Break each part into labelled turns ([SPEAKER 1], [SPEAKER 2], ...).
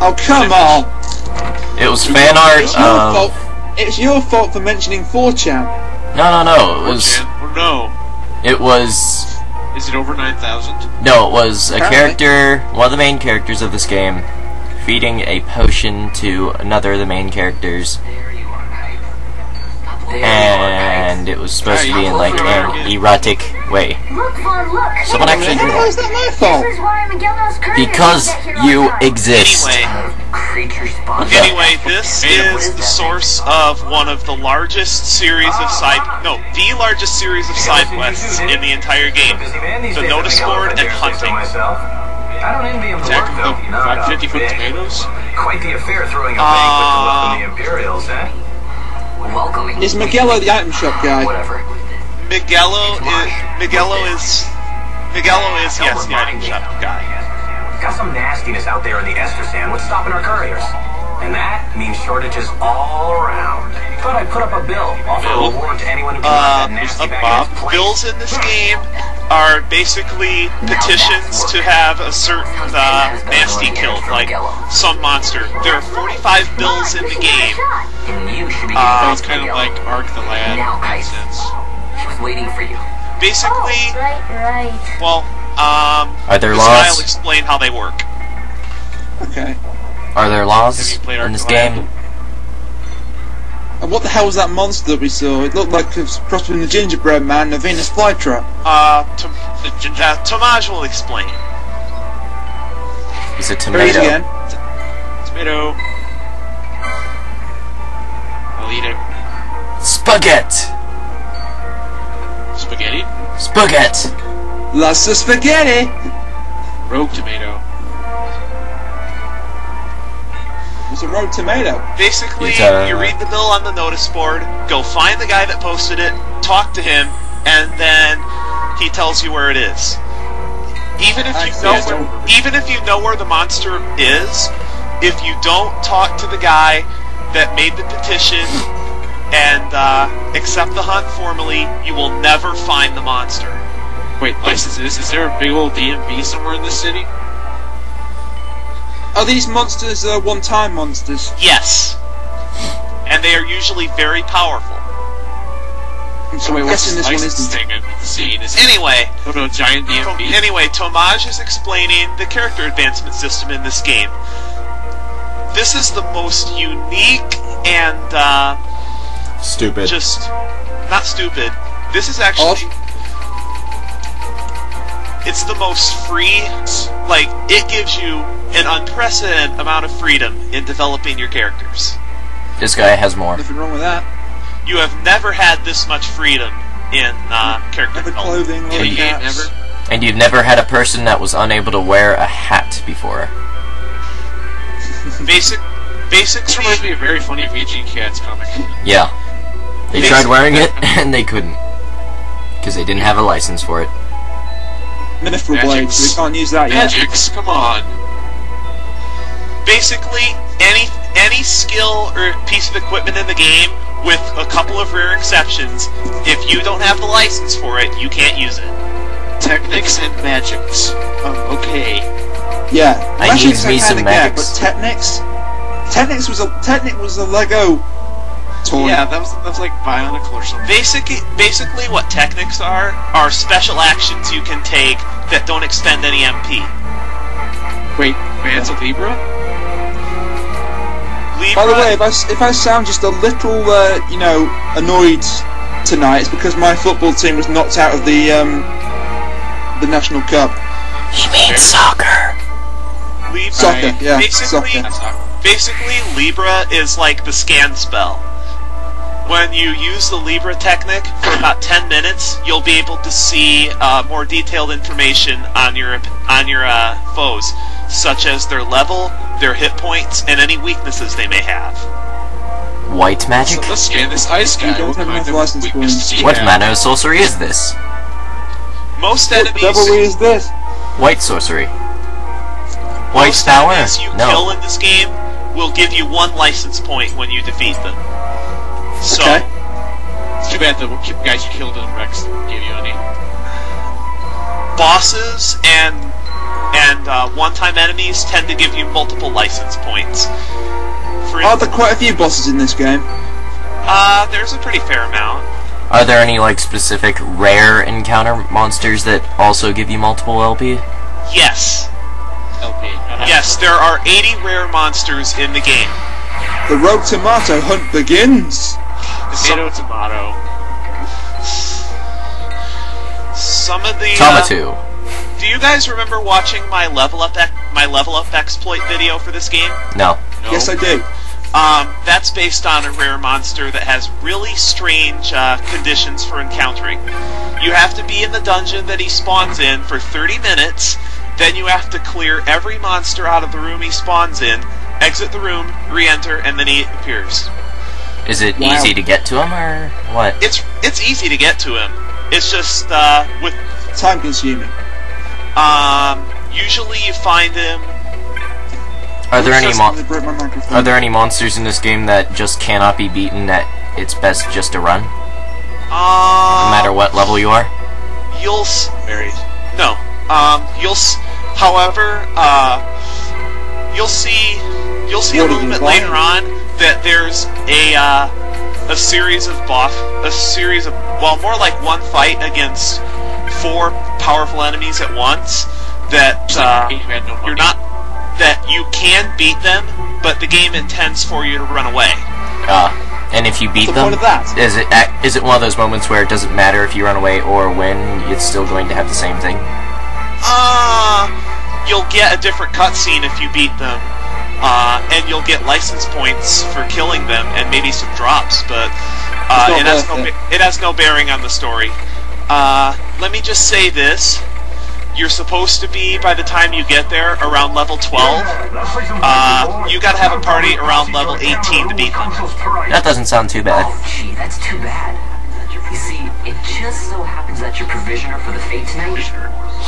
[SPEAKER 1] Oh, come on!
[SPEAKER 2] It was fan art
[SPEAKER 1] It's your fault. It's your fault for mentioning 4chan.
[SPEAKER 2] No. It was.
[SPEAKER 3] 4chan? No.
[SPEAKER 2] It was.
[SPEAKER 3] Is it over 9,000?
[SPEAKER 2] No, it was a character, one of the main characters of this game, feeding a potion to another of the main characters. And it was supposed to be in like an erotic way. Someone actually did
[SPEAKER 1] How is that my fault?
[SPEAKER 2] because you exist.
[SPEAKER 4] Anyway, this is the source of one of the largest series of the largest series of side quests in the entire game. The notice board and hunting.
[SPEAKER 5] I don't envy him the work, though, you know.
[SPEAKER 3] 50-foot tomatoes?
[SPEAKER 5] Quite the affair throwing a banquet to welcome the Imperials, eh? Welcoming.
[SPEAKER 1] Is Miguelo the item shop guy?
[SPEAKER 5] Whatever.
[SPEAKER 4] Miguelo is yes, the item shop guy.
[SPEAKER 5] Got some nastiness out there in the Ester Sand. What's stopping our couriers? And that means shortages all around. Thought I'd put up a bill, offer a reward to anyone who can get that nasty back in his place.
[SPEAKER 4] Bills in this game are basically petitions to have a certain nasty killed, like some monster. There are 45 bills in the game.
[SPEAKER 3] It's kind of like Ark the Lad in that sense.
[SPEAKER 5] She was waiting for you.
[SPEAKER 4] Basically,
[SPEAKER 6] Right.
[SPEAKER 4] well,
[SPEAKER 2] Are there
[SPEAKER 4] I'll
[SPEAKER 2] laws?
[SPEAKER 4] explain how they work.
[SPEAKER 1] Okay.
[SPEAKER 2] Are there laws
[SPEAKER 3] played
[SPEAKER 2] in this
[SPEAKER 3] Ark the Lad?
[SPEAKER 2] game?
[SPEAKER 1] And what the hell was that monster that we saw? It looked like it was crossed between the gingerbread man and the Venus flytrap.
[SPEAKER 4] Tomaj will explain.
[SPEAKER 2] It's a
[SPEAKER 1] Read
[SPEAKER 2] tomato.
[SPEAKER 1] again.
[SPEAKER 3] Tomato. I'll eat it.
[SPEAKER 2] Spaghetti.
[SPEAKER 3] Spaghetti?
[SPEAKER 2] Spaghetti.
[SPEAKER 1] Lots of spaghetti!
[SPEAKER 3] Rogue tomato.
[SPEAKER 1] It's a rogue tomato.
[SPEAKER 4] Basically,
[SPEAKER 2] It's,
[SPEAKER 4] you read the bill on the notice board, go find the guy that posted it, talk to him, and then he tells you where it is. Even if you know where the monster is, if you don't talk to the guy that made the petition and accept the hunt formally, you will never find the monster.
[SPEAKER 3] Wait, licenses? Is there a big old DMV somewhere in this city?
[SPEAKER 1] Are these monsters one-time monsters?
[SPEAKER 4] Yes. And they are usually very powerful.
[SPEAKER 3] So wait,
[SPEAKER 1] I'm
[SPEAKER 3] what's
[SPEAKER 1] guessing
[SPEAKER 3] this
[SPEAKER 1] this one
[SPEAKER 3] license
[SPEAKER 1] isn't.
[SPEAKER 3] thing I've seen? Is it
[SPEAKER 4] Anyway,
[SPEAKER 3] a giant DMV?
[SPEAKER 4] Anyway, Tomaj is explaining the character advancement system in this game. This is the most unique and
[SPEAKER 2] Stupid.
[SPEAKER 4] just not stupid. This is actually it's the most free. Like, it gives you an unprecedented amount of freedom in developing your characters.
[SPEAKER 2] This guy has more.
[SPEAKER 1] Nothing wrong with that.
[SPEAKER 4] You have never had this much freedom in character
[SPEAKER 1] Never
[SPEAKER 4] development.
[SPEAKER 1] clothing or
[SPEAKER 3] Yeah,
[SPEAKER 1] caps.
[SPEAKER 3] never.
[SPEAKER 2] And you've never had a person that was unable to wear a hat before.
[SPEAKER 3] This
[SPEAKER 4] Basically,
[SPEAKER 3] reminds me of a very funny VG Cats comic.
[SPEAKER 2] Yeah. They tried wearing it, and they couldn't. Because they didn't have a license for it.
[SPEAKER 1] Mithril blades, so we can't use that yet.
[SPEAKER 3] Magics, come on.
[SPEAKER 4] basically any skill or piece of equipment in the game, with a couple of rare exceptions, if you don't have the license for it, you can't use it.
[SPEAKER 3] Technics and magics. Okay.
[SPEAKER 1] Yeah.
[SPEAKER 2] I
[SPEAKER 1] Magics
[SPEAKER 2] need me
[SPEAKER 1] kinda
[SPEAKER 2] some
[SPEAKER 1] get,
[SPEAKER 2] magics.
[SPEAKER 1] But Technics was a Lego toy.
[SPEAKER 3] Yeah, that was like Bionicle or something.
[SPEAKER 4] Basically what Technics are special actions you can take that don't expend any MP.
[SPEAKER 3] Wait, Man's a Libra?
[SPEAKER 1] By the way, if I sound just a little, annoyed tonight, it's because my football team was knocked out of the National Cup.
[SPEAKER 2] He means soccer.
[SPEAKER 4] Libra,
[SPEAKER 1] Soccer, yeah, soccer.
[SPEAKER 4] Basically, Libra is like the scan spell. When you use the Libra technique for about 10 minutes, you'll be able to see more detailed information on your foes, such as their level, their hit points, and any weaknesses they may have.
[SPEAKER 2] White magic?
[SPEAKER 3] So let's scan this ice guy.
[SPEAKER 1] don't
[SPEAKER 3] What
[SPEAKER 1] have
[SPEAKER 3] kind
[SPEAKER 1] enough
[SPEAKER 3] of
[SPEAKER 1] license
[SPEAKER 3] weakness
[SPEAKER 1] points.
[SPEAKER 3] does he
[SPEAKER 2] What
[SPEAKER 3] have?
[SPEAKER 2] manner of sorcery is this?
[SPEAKER 4] Most
[SPEAKER 1] What
[SPEAKER 4] enemies,
[SPEAKER 1] devilry is this?
[SPEAKER 2] White sorcery. White
[SPEAKER 4] most
[SPEAKER 2] power?
[SPEAKER 4] enemies you kill
[SPEAKER 2] No.
[SPEAKER 4] in this game will give you 1 license point when you defeat them. So,
[SPEAKER 1] Okay.
[SPEAKER 3] It's too bad the guys you killed in Rex didn't give you any.
[SPEAKER 4] bosses and And one-time enemies tend to give you multiple license points.
[SPEAKER 1] Are there quite a few bosses in this game?
[SPEAKER 4] There's a pretty fair amount.
[SPEAKER 2] Are there any, like, specific rare encounter monsters that also give you multiple LP?
[SPEAKER 4] Yes.
[SPEAKER 3] LP.
[SPEAKER 4] Yes, there are 80 rare monsters in the game.
[SPEAKER 1] The rogue tomato hunt begins!
[SPEAKER 3] Tomato.
[SPEAKER 4] Some of the...
[SPEAKER 2] Tomato.
[SPEAKER 4] Do you guys remember watching my level up exploit video for this game?
[SPEAKER 2] No.
[SPEAKER 1] Yes, I do.
[SPEAKER 4] That's based on a rare monster that has really strange conditions for encountering. You have to be in the dungeon that he spawns in for 30 minutes, then you have to clear every monster out of the room he spawns in, exit the room, re-enter, and then he appears.
[SPEAKER 2] Is it easy to get to him, or what?
[SPEAKER 4] It's easy to get to him. It's just, with...
[SPEAKER 1] Time consuming.
[SPEAKER 4] Usually you find him...
[SPEAKER 2] Are there any monsters in this game that just cannot be beaten, that it's best just to run? No matter what level you are?
[SPEAKER 4] However, you'll see a little bit later on that there's a series of more like one fight against 4 powerful enemies at once that that you can beat them, but the game intends for you to run away.
[SPEAKER 2] And if you beat
[SPEAKER 1] What's the
[SPEAKER 2] them,
[SPEAKER 1] point of that?
[SPEAKER 2] is it one of those moments where it doesn't matter if you run away or win, it's still going to have the same thing?
[SPEAKER 4] You'll get a different cutscene if you beat them, and you'll get license points for killing them, and maybe some drops, but it has no bearing on the story. Let me just say this. You're supposed to be, by the time you get there, around level 12. You gotta have a party around level 18 to beat them.
[SPEAKER 2] That doesn't sound too bad.
[SPEAKER 5] Oh, gee, that's too bad. You see, it just so happens that your provisioner for the fate tonight,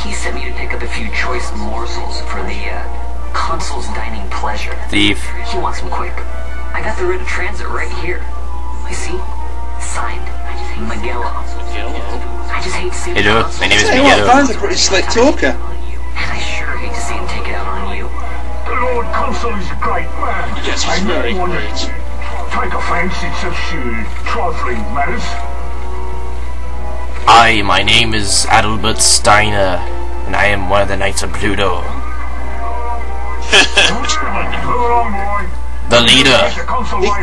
[SPEAKER 5] he sent me to pick up a few choice morsels for the, consul's dining pleasure.
[SPEAKER 2] Thief.
[SPEAKER 5] He wants them quick. I got the writ of transit right here. You see? Signed, Miguel. I just hate to see
[SPEAKER 2] Hello, my name is
[SPEAKER 1] Hey, what,
[SPEAKER 2] Miguel.
[SPEAKER 1] Van's a pretty slick talker.
[SPEAKER 5] And I sure hate to see him take it out on you.
[SPEAKER 6] The Lord Consul is a great man.
[SPEAKER 3] Yes, he's very great.
[SPEAKER 6] Take offence in such trifling matters.
[SPEAKER 2] My name is Adalbert Steiner, and I am one of the Knights of Pluto. The leader.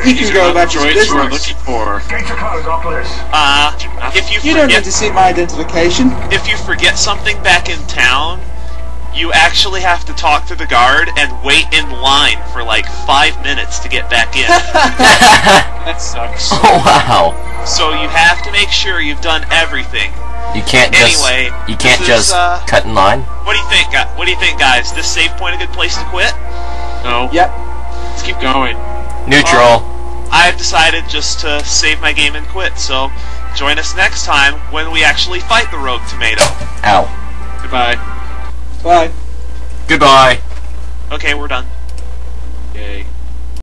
[SPEAKER 1] He can go about his
[SPEAKER 3] Droids we're
[SPEAKER 1] business.
[SPEAKER 3] looking for.
[SPEAKER 6] Get your clothes off this.
[SPEAKER 1] You don't need to see my identification.
[SPEAKER 4] If you forget something back in town, you actually have to talk to the guard and wait in line for like 5 minutes to get back in.
[SPEAKER 3] That sucks.
[SPEAKER 2] Oh wow.
[SPEAKER 4] So you have to make sure you've done everything.
[SPEAKER 2] You can't just cut in line.
[SPEAKER 4] What do you think? What do you think, guys? This save point a good place to quit?
[SPEAKER 3] No.
[SPEAKER 1] Yep.
[SPEAKER 3] Let's keep going.
[SPEAKER 2] Neutral.
[SPEAKER 4] I've decided just to save my game and quit. So join us next time when we actually fight the Rogue Tomato.
[SPEAKER 2] Ow.
[SPEAKER 3] Goodbye.
[SPEAKER 1] Bye.
[SPEAKER 2] Goodbye.
[SPEAKER 4] Okay, we're done.
[SPEAKER 3] Yay.